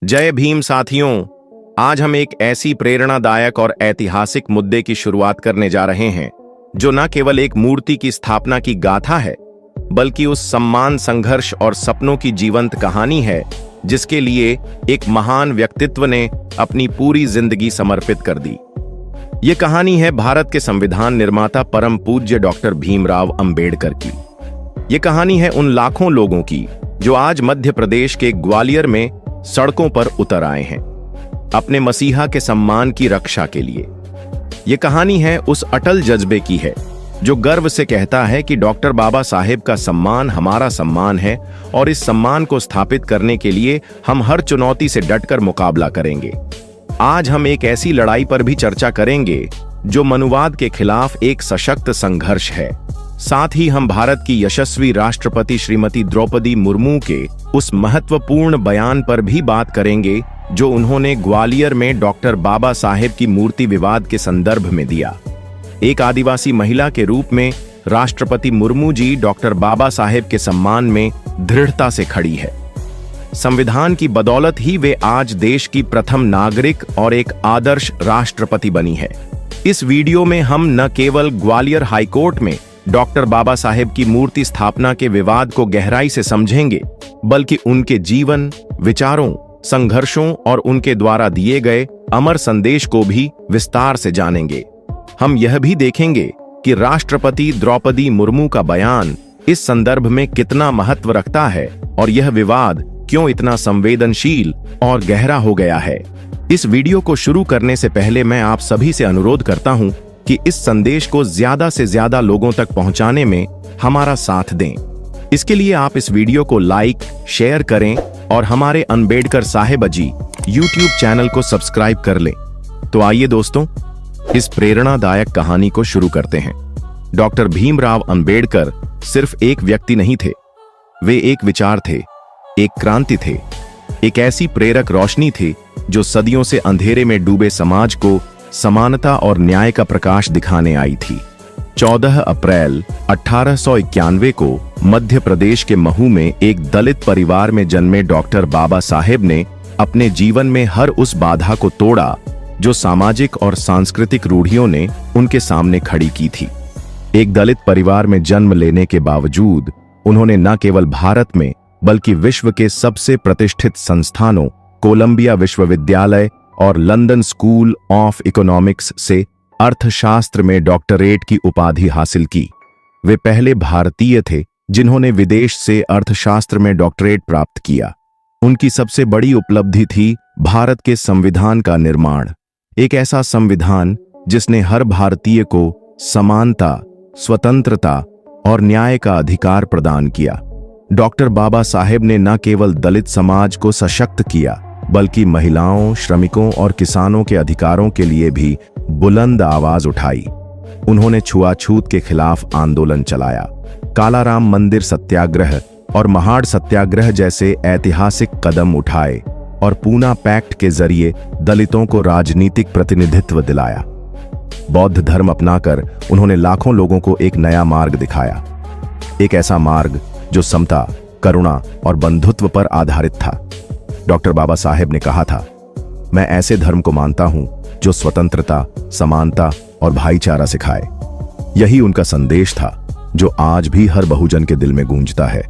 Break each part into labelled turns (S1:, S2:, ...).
S1: जय भीम साथियों। आज हम एक ऐसी प्रेरणादायक और ऐतिहासिक मुद्दे की शुरुआत करने जा रहे हैं जो न केवल एक मूर्ति की स्थापना की गाथा है, बल्कि उस सम्मान, संघर्ष और सपनों की जीवंत कहानी है जिसके लिए एक महान व्यक्तित्व ने अपनी पूरी जिंदगी समर्पित कर दी। ये कहानी है भारत के संविधान निर्माता परम पूज्य डॉक्टर भीमराव अंबेडकर की। ये कहानी है उन लाखों लोगों की जो आज मध्य प्रदेश के ग्वालियर में सड़कों पर उतर आए हैं अपने मसीहा के सम्मान की रक्षा के लिए। ये कहानी है उस अटल जज्बे की है जो गर्व से कहता है कि डॉक्टर बाबा साहेब का सम्मान हमारा सम्मान है और इस सम्मान को स्थापित करने के लिए हम हर चुनौती से डटकर मुकाबला करेंगे। आज हम एक ऐसी लड़ाई पर भी चर्चा करेंगे जो मनुवाद के खिलाफ एक सशक्त संघर्ष है। साथ ही हम भारत की यशस्वी राष्ट्रपति श्रीमती द्रौपदी मुर्मू के उस महत्वपूर्ण बयान पर भी बात करेंगे जो उन्होंने ग्वालियर में डॉक्टर बाबा साहेब की मूर्ति विवाद के संदर्भ में दिया। एक आदिवासी महिला के रूप में राष्ट्रपति मुर्मू जी डॉक्टर बाबा साहेब के सम्मान में दृढ़ता से खड़ी है। संविधान की बदौलत ही वे आज देश की प्रथम नागरिक और एक आदर्श राष्ट्रपति बनी है। इस वीडियो में हम न केवल ग्वालियर हाईकोर्ट में डॉक्टर बाबा साहेब की मूर्ति स्थापना के विवाद को गहराई से समझेंगे, बल्कि उनके जीवन, विचारों, संघर्षों और उनके द्वारा दिए गए अमर संदेश को भी विस्तार से जानेंगे। हम यह भी देखेंगे कि राष्ट्रपति द्रौपदी मुर्मू का बयान इस संदर्भ में कितना महत्व रखता है और यह विवाद क्यों इतना संवेदनशील और गहरा हो गया है। इस वीडियो को शुरू करने से पहले मैं आप सभी से अनुरोध करता हूं कि इस संदेश को ज्यादा से ज्यादा लोगों तक पहुंचाने में हमारा साथ दें। इसके लिए आप इस वीडियो को लाइक, शेयर करें और हमारे अंबेडकर साहेबजी यूट्यूब चैनल को सब्सक्राइब कर लें। तो आइए दोस्तों, इस प्रेरणादायक कहानी को शुरू करते हैं। डॉक्टर भीमराव अंबेडकर सिर्फ एक व्यक्ति नहीं थे, वे एक विचार थे, एक क्रांति थे, एक ऐसी प्रेरक रोशनी थी जो सदियों से अंधेरे में डूबे समाज को समानता और न्याय का प्रकाश दिखाने आई थी। 14 अप्रैल 1891 को मध्य प्रदेश के महू में एक दलित परिवार में जन्मे डॉक्टर बाबा साहेब ने अपने जीवन में हर उस बाधा को तोड़ा जो सामाजिक और सांस्कृतिक रूढ़ियों ने उनके सामने खड़ी की थी। एक दलित परिवार में जन्म लेने के बावजूद उन्होंने न केवल भारत में बल्कि विश्व के सबसे प्रतिष्ठित संस्थानों कोलंबिया विश्वविद्यालय और लंदन स्कूल ऑफ इकोनॉमिक्स से अर्थशास्त्र में डॉक्टरेट की उपाधि हासिल की। वे पहले भारतीय थे जिन्होंने विदेश से अर्थशास्त्र में डॉक्टरेट प्राप्त किया। उनकी सबसे बड़ी उपलब्धि थी भारत के संविधान का निर्माण, एक ऐसा संविधान जिसने हर भारतीय को समानता, स्वतंत्रता और न्याय का अधिकार प्रदान किया। डॉक्टर बाबा साहेब ने न केवल दलित समाज को सशक्त किया बल्कि महिलाओं, श्रमिकों और किसानों के अधिकारों के लिए भी बुलंद आवाज उठाई। उन्होंने छुआछूत के खिलाफ आंदोलन चलाया, कालाराम मंदिर सत्याग्रह और महाड़ सत्याग्रह जैसे ऐतिहासिक कदम उठाए और पूना पैक्ट के जरिए दलितों को राजनीतिक प्रतिनिधित्व दिलाया। बौद्ध धर्म अपनाकर उन्होंने लाखों लोगों को एक नया मार्ग दिखाया, एक ऐसा मार्ग जो समता, करुणा और बंधुत्व पर आधारित था। डॉक्टर बाबा साहेब ने कहा था, मैं ऐसे धर्म को मानता हूं जो स्वतंत्रता, समानता और भाईचारा सिखाए। यही उनका संदेश था जो आज भी हर बहुजन के दिल में गूंजता है।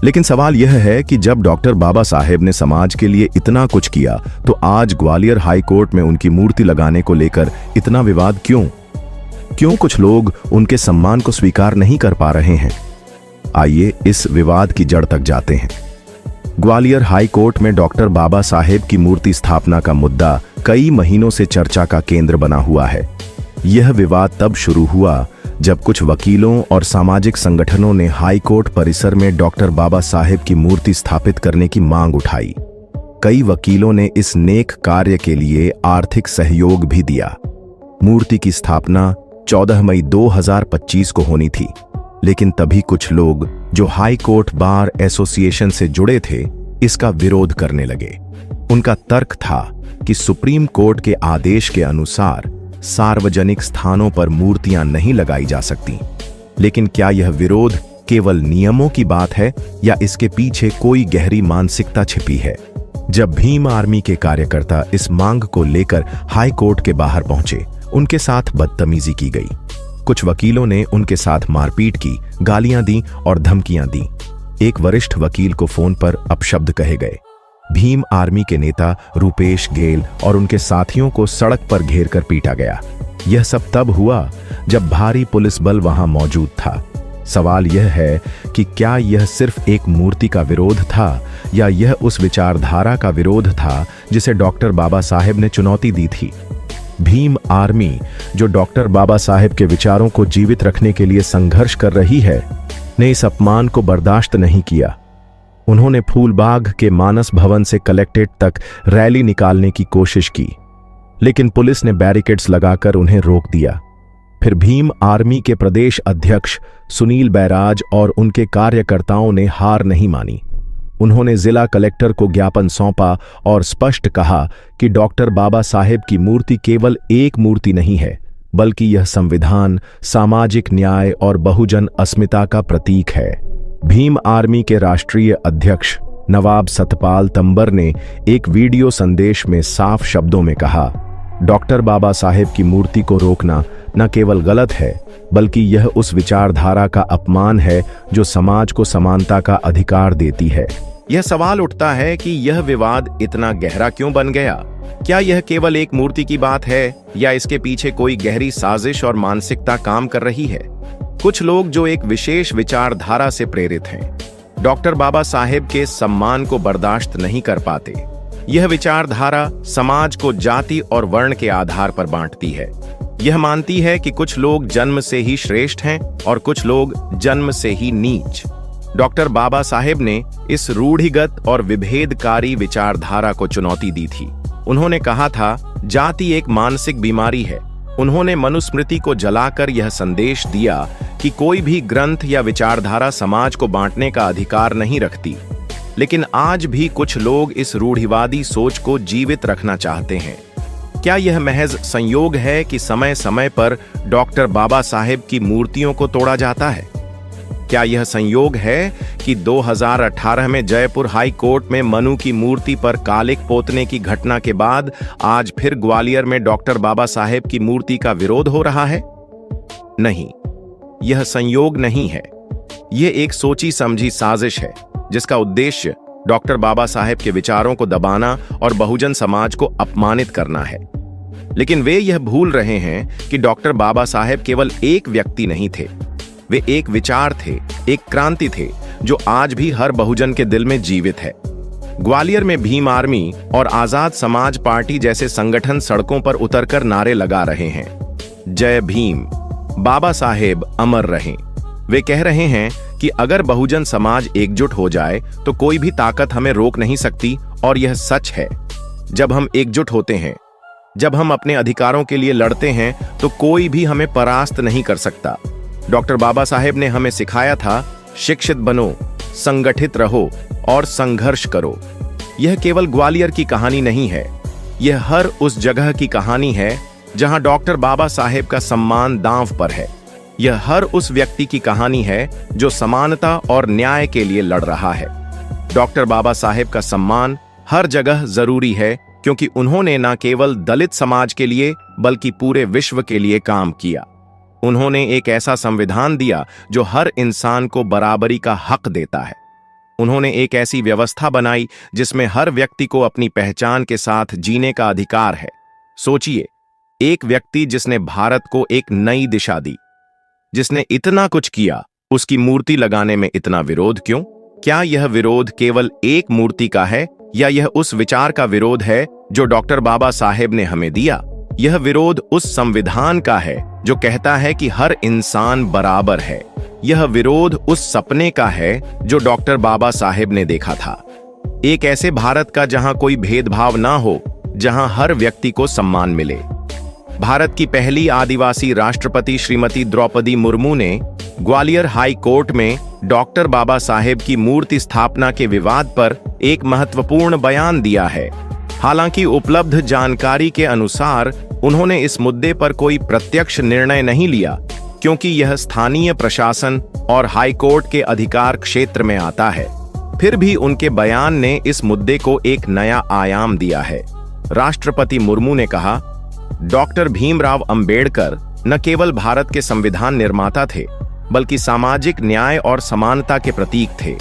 S1: लेकिन सवाल यह है कि जब डॉक्टर बाबा साहेब ने समाज के लिए इतना कुछ किया तो आज ग्वालियर हाई कोर्ट में उनकी मूर्ति लगाने को लेकर इतना विवाद क्यों कुछ लोग उनके सम्मान को स्वीकार नहीं कर पा रहे हैं? आइए इस विवाद की जड़ तक जाते हैं। ग्वालियर हाई कोर्ट में डॉक्टर बाबा साहेब की मूर्ति स्थापना का मुद्दा कई महीनों से चर्चा का केंद्र बना हुआ है। यह विवाद तब शुरू हुआ जब कुछ वकीलों और सामाजिक संगठनों ने हाई कोर्ट परिसर में डॉक्टर बाबा साहेब की मूर्ति स्थापित करने की मांग उठाई। कई वकीलों ने इस नेक कार्य के लिए आर्थिक सहयोग भी दिया। मूर्ति की स्थापना 14 मई 2025 को होनी थी, लेकिन तभी कुछ लोग जो हाई कोर्ट बार एसोसिएशन से जुड़े थे इसका विरोध करने लगे। उनका तर्क था कि सुप्रीम कोर्ट के आदेश के अनुसार सार्वजनिक स्थानों पर मूर्तियां नहीं लगाई जा सकती। लेकिन क्या यह विरोध केवल नियमों की बात है या इसके पीछे कोई गहरी मानसिकता छिपी है? जब भीम आर्मी के कार्यकर्ता इस मांग को लेकर हाई कोर्ट के बाहर पहुंचे, उनके साथ बदतमीजी की गई। कुछ वकीलों ने उनके साथ मारपीट की, गालियां दी और धमकियां दी। एक वरिष्ठ वकील को फोन पर अपशब्द कहे गए। भीम आर्मी के नेता रूपेश गेल और उनके साथियों को सड़क पर घेर कर पीटा गया। यह सब तब हुआ जब भारी पुलिस बल वहां मौजूद था। सवाल यह है कि क्या यह सिर्फ एक मूर्ति का विरोध था या यह उस विचारधारा का विरोध था जिसे डॉक्टर बाबा साहेब ने चुनौती दी थी। भीम आर्मी, जो डॉक्टर बाबा साहेब के विचारों को जीवित रखने के लिए संघर्ष कर रही है, ने इस अपमान को बर्दाश्त नहीं किया। उन्होंने फूलबाग के मानस भवन से कलेक्ट्रेट तक रैली निकालने की कोशिश की, लेकिन पुलिस ने बैरिकेड्स लगाकर उन्हें रोक दिया। फिर भीम आर्मी के प्रदेश अध्यक्ष सुनील बैराज और उनके कार्यकर्ताओं ने हार नहीं मानी। उन्होंने जिला कलेक्टर को ज्ञापन सौंपा और स्पष्ट कहा कि डॉक्टर बाबा साहेब की मूर्ति केवल एक मूर्ति नहीं है, बल्कि यह संविधान, सामाजिक न्याय और बहुजन अस्मिता का प्रतीक है। भीम आर्मी के राष्ट्रीय अध्यक्ष नवाब सतपाल तंबर ने एक वीडियो संदेश में साफ शब्दों में कहा, डॉक्टर बाबा साहेब की मूर्ति को रोकना न केवल गलत है, बल्कि यह उस विचारधारा का अपमान है जो समाज को समानता का अधिकार देती है। यह सवाल उठता है कि यह विवाद इतना गहरा क्यों बन गया? क्या यह केवल एक मूर्ति की बात है या इसके पीछे कोई गहरी साजिश और मानसिकता काम कर रही है? कुछ लोग जो एक विशेष विचारधारा से प्रेरित हैं, डॉक्टर बाबा साहेब के सम्मान को बर्दाश्त नहीं कर पाते। यह विचारधारा समाज को जाति और वर्ण के आधार पर बांटती है। यह मानती है कि कुछ लोग जन्म से ही श्रेष्ठ हैं और कुछ लोग जन्म से ही नीच। डॉक्टर बाबा साहेब ने इस रूढ़िगत और विभेदकारी विचारधारा को चुनौती दी थी। उन्होंने कहा था, जाति एक मानसिक बीमारी है। उन्होंने मनुस्मृति को जलाकर यह संदेश दिया कि कोई भी ग्रंथ या विचारधारा समाज को बांटने का अधिकार नहीं रखती। लेकिन आज भी कुछ लोग इस रूढ़िवादी सोच को जीवित रखना चाहते हैं। क्या यह महज संयोग है कि समय समय पर डॉक्टर बाबा साहेब की मूर्तियों को तोड़ा जाता है? क्या यह संयोग है कि 2018 में जयपुर हाई कोर्ट में मनु की मूर्ति पर कालिक पोतने की घटना के बाद आज फिर ग्वालियर में डॉक्टर बाबा साहेब की मूर्ति का विरोध हो रहा है? नहीं, यह संयोग नहीं है। यह एक सोची समझी साजिश है जिसका उद्देश्य डॉक्टर बाबा साहेब के विचारों को दबाना और बहुजन समाज को अपमानित करना है। लेकिन वे यह भूल रहे हैं कि डॉक्टर बाबा साहेब केवल एक व्यक्ति नहीं थे। वे एक विचार थे, एक क्रांति थे जो आज भी हर बहुजन के दिल में जीवित है। ग्वालियर में भीम आर्मी और आजाद समाज पार्टी जैसे संगठन सड़कों पर उतरकर नारे लगा रहे हैं, जय भीम, बाबा साहेब अमर रहें। वे कह रहे हैं कि अगर बहुजन समाज एकजुट हो जाए तो कोई भी ताकत हमें रोक नहीं सकती, और यह सच है। जब हम एकजुट होते हैं, जब हम अपने अधिकारों के लिए लड़ते हैं, तो कोई भी हमें परास्त नहीं कर सकता। डॉक्टर बाबा साहेब ने हमें सिखाया था, शिक्षित बनो, संगठित रहो और संघर्ष करो। यह केवल ग्वालियर की कहानी नहीं है, यह हर उस जगह की कहानी है जहां डॉक्टर बाबा साहेब का सम्मान दांव पर है। यह हर उस व्यक्ति की कहानी है जो समानता और न्याय के लिए लड़ रहा है। डॉक्टर बाबा साहेब का सम्मान हर जगह जरूरी है, क्योंकि उन्होंने न केवल दलित समाज के लिए बल्कि पूरे विश्व के लिए काम किया। उन्होंने एक ऐसा संविधान दिया जो हर इंसान को बराबरी का हक देता है। उन्होंने एक ऐसी व्यवस्था बनाई जिसमें हर व्यक्ति को अपनी पहचान के साथ जीने का अधिकार है। सोचिए, एक व्यक्ति जिसने भारत को एक नई दिशा दी, जिसने इतना कुछ किया, उसकी मूर्ति लगाने में इतना विरोध क्यों? क्या यह विरोध केवल एक मूर्ति का है या यह उस विचार का विरोध है जो डॉक्टर बाबा साहेब ने हमें दिया? यह विरोध उस संविधान का है जो कहता है कि हर इंसान बराबर है। यह विरोध उस सपने का है जो डॉक्टर बाबा साहेब ने देखा था, एक ऐसे भारत का जहां कोई भेदभाव ना हो, जहां हर व्यक्ति को सम्मान मिले। भारत की पहली आदिवासी राष्ट्रपति श्रीमती द्रौपदी मुर्मू ने ग्वालियर हाई कोर्ट में डॉक्टर बाबा साहेब की मूर्ति स्थापना के विवाद पर एक महत्वपूर्ण बयान दिया है। हालांकि उपलब्ध जानकारी के अनुसार उन्होंने इस मुद्दे पर कोई प्रत्यक्ष निर्णय नहीं लिया, क्योंकि यह स्थानीय प्रशासन और हाई कोर्ट के अधिकार क्षेत्र में आता है। फिर भी उनके बयान ने इस मुद्दे को एक नया आयाम दिया है। राष्ट्रपति मुर्मू ने कहा, डॉक्टर भीमराव अंबेडकर न केवल भारत के संविधान निर्माता थे, बल्कि सामाजिक न्याय और समानता के प्रतीक थे।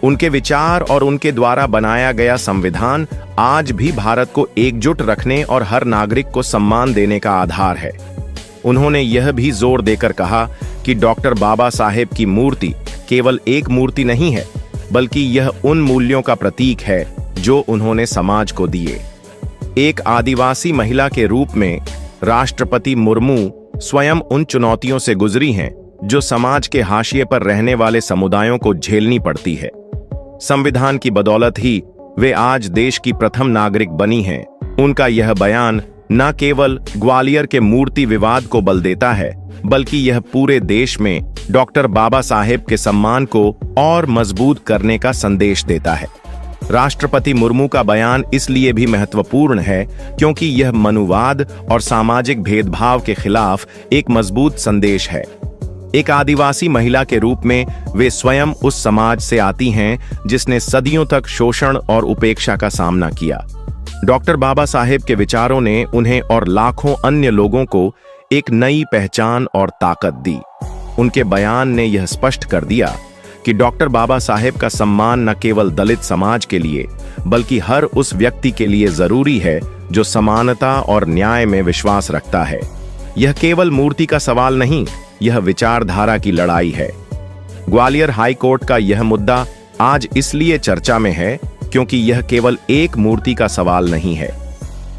S1: उनके विचार और उनके द्वारा बनाया गया संविधान आज भी भारत को एकजुट रखने और हर नागरिक को सम्मान देने का आधार है। उन्होंने यह भी जोर देकर कहा कि डॉक्टर बाबा साहेब की मूर्ति केवल एक मूर्ति नहीं है, बल्कि यह उन मूल्यों का प्रतीक है जो उन्होंने समाज को दिए। एक आदिवासी महिला के रूप में राष्ट्रपति मुर्मू स्वयं उन चुनौतियों से गुजरी हैं जो समाज के हाशिए पर रहने वाले समुदायों को झेलनी पड़ती है। संविधान की बदौलत ही वे आज देश की प्रथम नागरिक बनी हैं। उनका यह बयान न केवल ग्वालियर के मूर्ति विवाद को बल देता है, बल्कि यह पूरे देश में डॉक्टर बाबा साहेब के सम्मान को और मजबूत करने का संदेश देता है। राष्ट्रपति मुर्मू का बयान इसलिए भी महत्वपूर्ण है क्योंकि यह मनुवाद और सामाजिक भेदभाव के खिलाफ एक मजबूत संदेश है। एक आदिवासी महिला के रूप में वे स्वयं उस समाज से आती हैं जिसने सदियों तक शोषण और उपेक्षा का सामना किया। डॉक्टर बाबा साहेब के विचारों ने उन्हें और लाखों अन्य लोगों को एक नई पहचान और ताकत दी। उनके बयान ने यह स्पष्ट कर दिया कि डॉक्टर बाबा साहेब का सम्मान न केवल दलित समाज के लिए, बल्कि हर उस व्यक्ति के लिए जरूरी है जो समानता और न्याय में विश्वास रखता है। यह केवल मूर्ति का सवाल नहीं, यह विचारधारा की लड़ाई है। ग्वालियर हाई कोर्ट का यह मुद्दा आज इसलिए चर्चा में है क्योंकि यह केवल एक मूर्ति का सवाल नहीं है,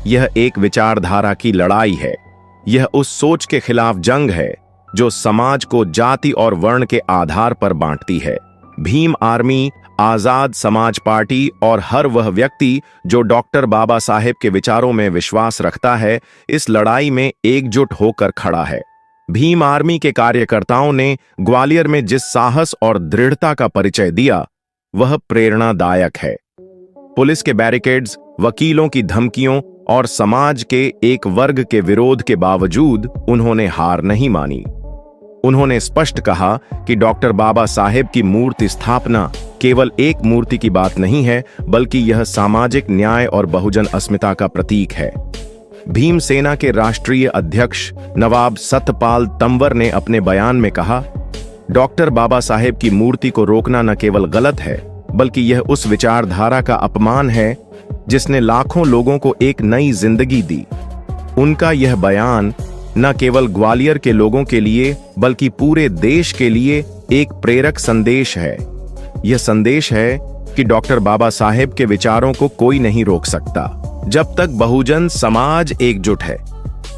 S1: यह एक विचारधारा की लड़ाई है। यह उस सोच के खिलाफ जंग है जो समाज को जाति और वर्ण के आधार पर बांटती है। भीम आर्मी, आजाद समाज पार्टी और हर वह व्यक्ति जो डॉक्टर बाबा साहेब के विचारों में विश्वास रखता है, इस लड़ाई में एकजुट होकर खड़ा है। भीम आर्मी के कार्यकर्ताओं ने ग्वालियर में जिस साहस और दृढ़ता का परिचय दिया, वह प्रेरणादायक है। पुलिस के बैरिकेड्स, वकीलों की धमकियों और समाज के एक वर्ग के विरोध के बावजूद उन्होंने हार नहीं मानी। उन्होंने स्पष्ट कहा कि डॉक्टर बाबा साहेब की मूर्ति स्थापना केवल एक मूर्ति की बात नहीं है, बल्कि यह सामाजिक न्याय और बहुजन अस्मिता का प्रतीक है। भीम सेना के राष्ट्रीय अध्यक्ष नवाब सतपाल तंवर ने अपने बयान में कहा, डॉक्टर बाबा साहेब की मूर्ति को रोकना न केवल गलत है, बल्कि यह उस विचारधारा का अपमान है जिसने लाखों लोगों को एक नई जिंदगी दी। उनका यह बयान न केवल ग्वालियर के लोगों के लिए, बल्कि पूरे देश के लिए एक प्रेरक संदेश है। यह संदेश है कि डॉक्टर बाबा साहेब के विचारों को कोई नहीं रोक सकता। जब तक बहुजन समाज एकजुट है,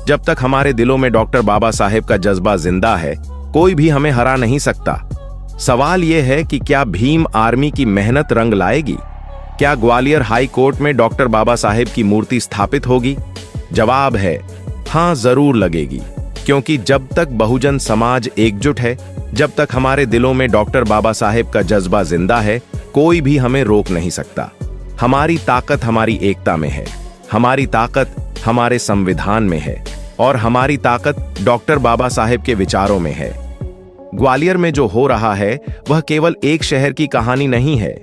S1: जब तक हमारे दिलों में डॉक्टर बाबा साहेब का जज्बा जिंदा है, कोई भी हमें हरा नहीं सकता। सवाल यह है कि क्या भीम आर्मी की मेहनत रंग लाएगी? क्या ग्वालियर हाई कोर्ट में डॉक्टर बाबा साहेब की मूर्ति स्थापित होगी? जवाब है हां, जरूर लगेगी, क्योंकि जब तक बहुजन समाज एकजुट है, जब तक हमारे दिलों में डॉक्टर बाबा साहेब का जज्बा जिंदा है, कोई भी हमें रोक नहीं सकता। हमारी ताकत हमारी एकता में है, हमारी ताकत हमारे संविधान में है, और हमारी ताकत डॉक्टर बाबा साहेब के विचारों में है। ग्वालियर में जो हो रहा है वह केवल एक शहर की कहानी नहीं है,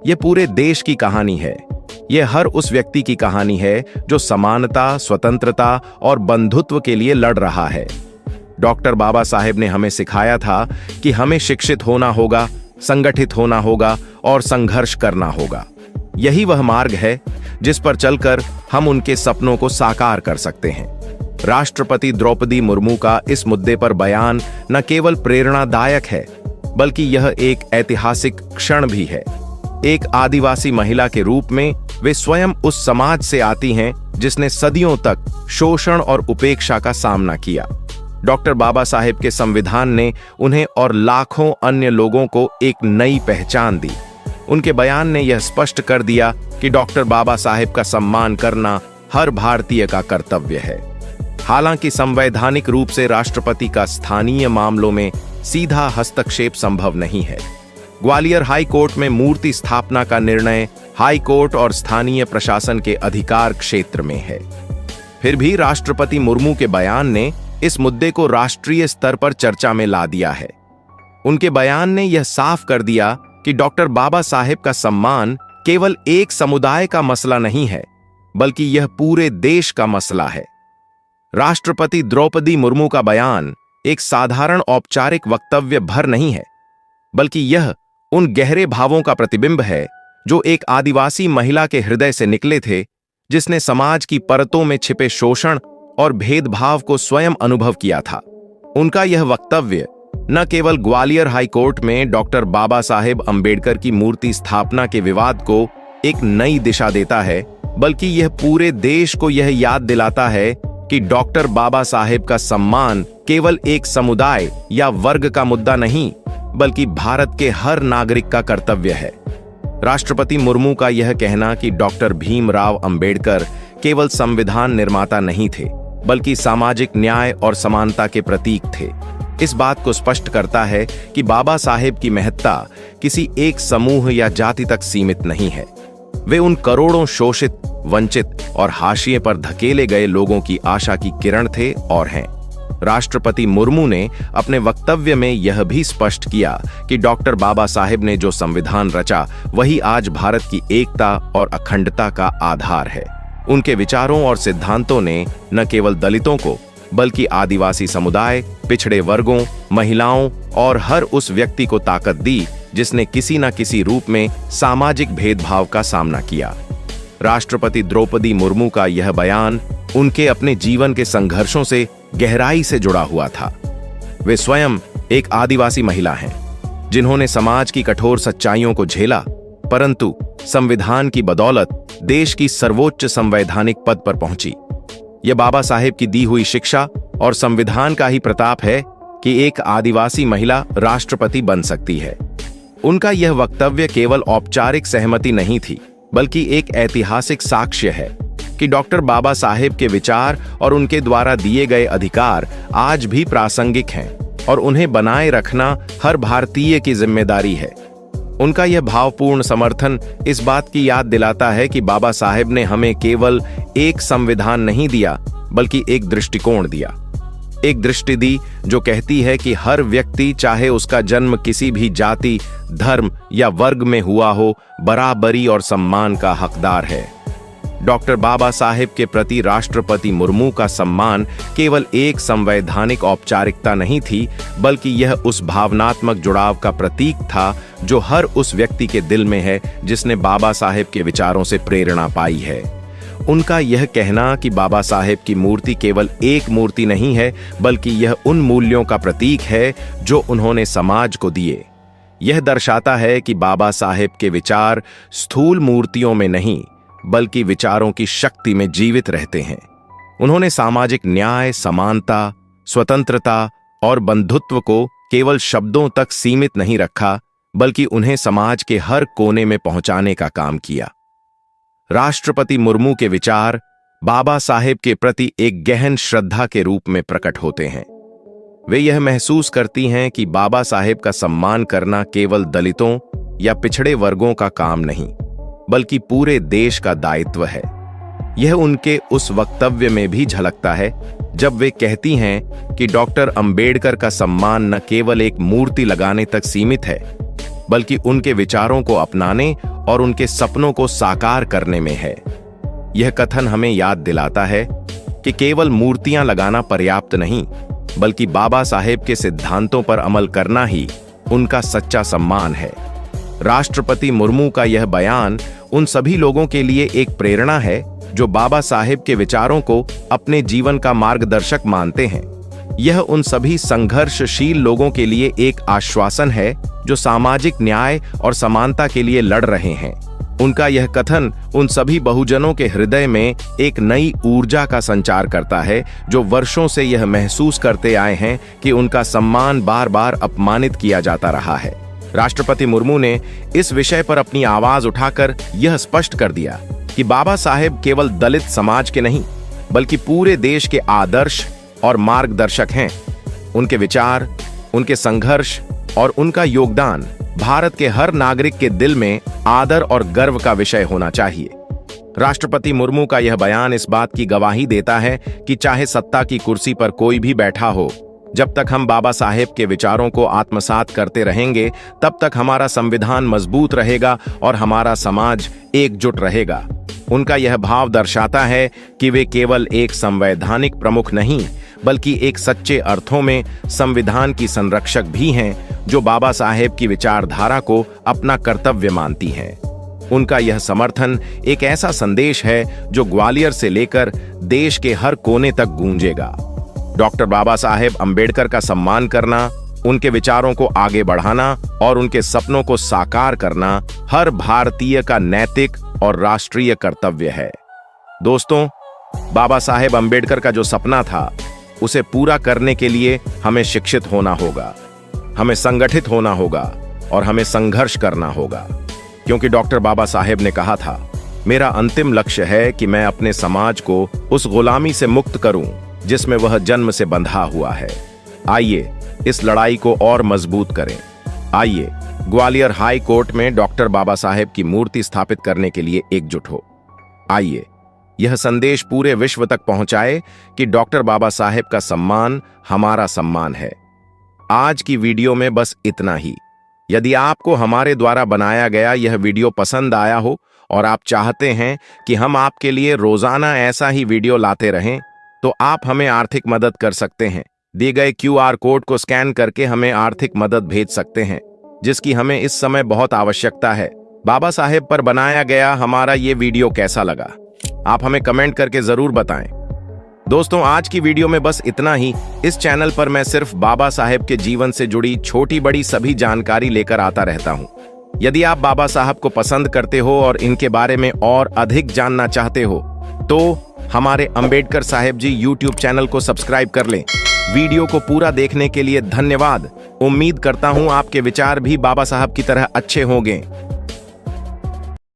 S1: यह पूरे देश की कहानी है। यह हर उस व्यक्ति की कहानी है जो समानता, स्वतंत्रता और बंधुत्व के लिए लड़ रहा है। डॉक्टर बाबा साहेब ने हमें सिखाया था कि हमें शिक्षित होना होगा, संगठित होना होगा और संघर्ष करना होगा। यही वह मार्ग है जिस पर चलकर हम उनके सपनों को साकार कर सकते हैं। राष्ट्रपति द्रौपदी मुर्मू का इस मुद्दे पर बयान न केवल प्रेरणादायक है, बल्कि यह एक ऐतिहासिक क्षण भी है। एक आदिवासी महिला के रूप में वे स्वयं उस समाज से आती हैं जिसने सदियों तक शोषण और उपेक्षा का सामना किया। डॉक्टर बाबा साहेब के संविधान ने उन्हें और लाखों अन्य लोगों को एक नई पहचान दी। उनके बयान ने यह स्पष्ट कर दिया कि डॉक्टर बाबा साहेब का सम्मान करना हर भारतीय का कर्तव्य है। हालांकि संवैधानिक रूप से राष्ट्रपति का स्थानीय मामलों में सीधा हस्तक्षेप संभव नहीं है। ग्वालियर हाई कोर्ट में मूर्ति स्थापना का निर्णय हाई कोर्ट और स्थानीय प्रशासन के अधिकार क्षेत्र में है। फिर भी राष्ट्रपति मुर्मू के बयान ने इस मुद्दे को राष्ट्रीय स्तर पर चर्चा में ला दिया है। उनके बयान ने यह साफ कर दिया कि डॉक्टर बाबा साहेब का सम्मान केवल एक समुदाय का मसला नहीं है, बल्कि यह पूरे देश का मसला है। राष्ट्रपति द्रौपदी मुर्मू का बयान एक साधारण औपचारिक वक्तव्य भर नहीं है, बल्कि यह उन गहरे भावों का प्रतिबिंब है जो एक आदिवासी महिला के हृदय से निकले थे, जिसने समाज की परतों में छिपे शोषण और भेदभाव को स्वयं अनुभव किया था। उनका यह वक्तव्य न केवल ग्वालियर हाईकोर्ट में डॉक्टर बाबा साहेब अंबेडकर की मूर्ति स्थापना के विवाद को एक नई दिशा देता है, बल्कि यह पूरे देश को यह याद दिलाता है कि डॉक्टर बाबा साहेब का सम्मान केवल एक समुदाय या वर्ग का मुद्दा नहीं, बल्कि भारत के हर नागरिक का कर्तव्य है। राष्ट्रपति मुर्मू का यह कहना कि डॉक्टर भीमराव अंबेडकर केवल संविधान निर्माता नहीं थे, बल्कि सामाजिक न्याय और समानता के प्रतीक थे, इस बात को स्पष्ट करता है कि बाबा साहेब की महत्ता किसी एक समूह या जाति तक सीमित नहीं है। वे उन करोड़ों शोषित, वंचित और हाशिए पर धकेले गए लोगों की आशा की किरण थे और हैं। राष्ट्रपति मुर्मू ने अपने वक्तव्य में यह भी स्पष्ट किया कि डॉक्टर बाबा साहेब ने जो संविधान रचा, वही आज भारत की एकता और अखंडता का आधार है। उनके विचारों और सिद्धांतों ने न केवल दलितों को, बल्कि आदिवासी समुदाय, पिछड़े वर्गों, महिलाओं और हर उस व्यक्ति को ताकत दी जिसने किसी न किसी रूप में सामाजिक भेदभाव का सामना किया। राष्ट्रपति द्रौपदी मुर्मू का यह बयान उनके अपने जीवन के संघर्षों से गहराई से जुड़ा हुआ था। वे स्वयं एक आदिवासी महिला हैं, जिन्होंने समाज की कठोर सच्चाइयों को झेला, परंतु संविधान की बदौलत देश की सर्वोच्च संवैधानिक पद पर पहुंची। यह बाबा साहेब की दी हुई शिक्षा और संविधान का ही प्रताप है कि एक आदिवासी महिला राष्ट्रपति बन सकती है। उनका यह वक्तव्य केवल औपचारिक सहमति नहीं थी, बल्कि एक ऐतिहासिक साक्ष्य है कि डॉक्टर बाबा साहेब के विचार और उनके द्वारा दिए गए अधिकार आज भी प्रासंगिक हैं और उन्हें बनाए रखना हर भारतीय की जिम्मेदारी है। उनका यह भावपूर्ण समर्थन इस बात की याद दिलाता है कि बाबा साहेब ने हमें केवल एक संविधान नहीं दिया, बल्कि एक दृष्टिकोण दिया। एक दृष्टि दी जो कहती है कि हर व्यक्ति, चाहे उसका जन्म किसी भी जाति, धर्म या वर्ग में हुआ हो, बराबरी और सम्मान का हकदार है। डॉक्टर बाबा साहेब के प्रति राष्ट्रपति मुर्मू का सम्मान केवल एक संवैधानिक औपचारिकता नहीं थी, बल्कि यह उस भावनात्मक जुड़ाव का प्रतीक था जो हर उस व्यक्ति के दिल में है जिसने बाबा साहेब के विचारों से प्रेरणा पाई है। उनका यह कहना कि बाबा साहेब की मूर्ति केवल एक मूर्ति नहीं है, बल्कि यह उन मूल्यों का प्रतीक है जो उन्होंने समाज को दिए। यह दर्शाता है कि बाबा साहेब के विचार स्थूल मूर्तियों में नहीं, बल्कि विचारों की शक्ति में जीवित रहते हैं। उन्होंने सामाजिक न्याय, समानता, स्वतंत्रता और बंधुत्व को केवल शब्दों तक सीमित नहीं रखा, बल्कि उन्हें समाज के हर कोने में पहुंचाने का काम किया। राष्ट्रपति मुर्मू के विचार बाबा साहेब के प्रति एक गहन श्रद्धा के रूप में प्रकट होते हैं। वे यह महसूस करती हैं कि बाबा साहेब का सम्मान करना केवल दलितों या पिछड़े वर्गों का काम नहीं, बल्कि पूरे देश का दायित्व है। यह उनके उस वक्तव्य में भी झलकता है जब वे कहती हैं कि डॉक्टर अंबेडकर का सम्मान न केवल एक मूर्ति लगाने तक सीमित है, बल्कि उनके विचारों को अपनाने और उनके सपनों को साकार करने में है। यह कथन हमें याद दिलाता है कि केवल मूर्तियां लगाना पर्याप्त नहीं, बल्कि बाबा साहेब के सिद्धांतों पर अमल करना ही उनका सच्चा सम्मान है। राष्ट्रपति मुर्मू का यह बयान उन सभी लोगों के लिए एक प्रेरणा है जो बाबा साहेब के विचारों को अपने जीवन का मार्गदर्शक मानते हैं। यह उन सभी संघर्षशील लोगों के लिए एक आश्वासन है जो सामाजिक न्याय और समानता के लिए लड़ रहे हैं। उनका यह कथन उन सभी बहुजनों के हृदय में एक नई ऊर्जा का संचार करता है जो वर्षों से यह महसूस करते आए हैं कि उनका सम्मान बार बार अपमानित किया जाता रहा है। राष्ट्रपति मुर्मू ने इस विषय पर अपनी आवाज उठाकर यह स्पष्ट कर दिया कि बाबा साहेब केवल दलित समाज के नहीं, बल्कि पूरे देश के आदर्श और मार्गदर्शक हैं। उनके विचार, उनके संघर्ष और उनका योगदान भारत के हर नागरिक के दिल में आदर और गर्व का विषय होना चाहिए। राष्ट्रपति मुर्मू का यह बयान इस बात की गवाही देता है कि चाहे सत्ता की कुर्सी पर कोई भी बैठा हो, जब तक हम बाबा साहेब के विचारों को आत्मसात करते रहेंगे, तब तक हमारा संविधान मजबूत रहेगा और हमारा समाज एकजुट रहेगा। उनका यह भाव दर्शाता है कि वे केवल एक संवैधानिक प्रमुख नहीं, बल्कि एक सच्चे अर्थों में संविधान की संरक्षक भी हैं, जो बाबा साहेब की विचारधारा को अपना कर्तव्य मानती हैं। उनका यह समर्थन एक ऐसा संदेश है जो ग्वालियर से लेकर देश के हर कोने तक गूंजेगा। डॉक्टर बाबा साहेब अंबेडकर का सम्मान करना, उनके विचारों को आगे बढ़ाना और उनके सपनों को साकार करना हर भारतीय का नैतिक और राष्ट्रीय कर्तव्य है। दोस्तों, बाबा साहेब अंबेडकर का जो सपना था, उसे पूरा करने के लिए हमें शिक्षित होना होगा, हमें संगठित होना होगा और हमें संघर्ष करना होगा। क्योंकि डॉक्टर बाबा साहेब ने कहा था, मेरा अंतिम लक्ष्य है कि मैं अपने समाज को उस गुलामी से मुक्त करूं जिसमें वह जन्म से बंधा हुआ है। आइए इस लड़ाई को और मजबूत करें। आइए ग्वालियर हाई कोर्ट में डॉक्टर बाबा साहेब की मूर्ति स्थापित करने के लिए एकजुट हो। आइए यह संदेश पूरे विश्व तक पहुंचाए कि डॉक्टर बाबा साहेब का सम्मान हमारा सम्मान है। आज की वीडियो में बस इतना ही। यदि आपको हमारे द्वारा बनाया गया यह वीडियो पसंद आया हो और आप चाहते हैं कि हम आपके लिए रोजाना ऐसा ही वीडियो लाते रहें, तो आप हमें आर्थिक मदद कर सकते हैं। दिए गए QR कोड को स्कैन करके हमें आर्थिक मदद भेज सकते हैं, जिसकी हमें इस समय बहुत आवश्यकता है। बाबा साहेब पर बनाया गया हमारा ये वीडियो कैसा लगा, आप हमें कमेंट करके जरूर बताएं। दोस्तों, आज की वीडियो में बस इतना ही। इस चैनल पर मैं सिर्फ बाबा साहेब के जीवन से जुड़ी छोटी बड़ी सभी जानकारी लेकर आता रहता हूं। यदि आप बाबा साहब को पसंद करते हो और इनके बारे में और अधिक जानना चाहते हो, तो हमारे अंबेडकर साहेब जी YouTube चैनल को सब्सक्राइब कर लें। वीडियो को पूरा देखने के लिए धन्यवाद। उम्मीद करता हूं आपके विचार भी बाबा साहब की तरह अच्छे होंगे।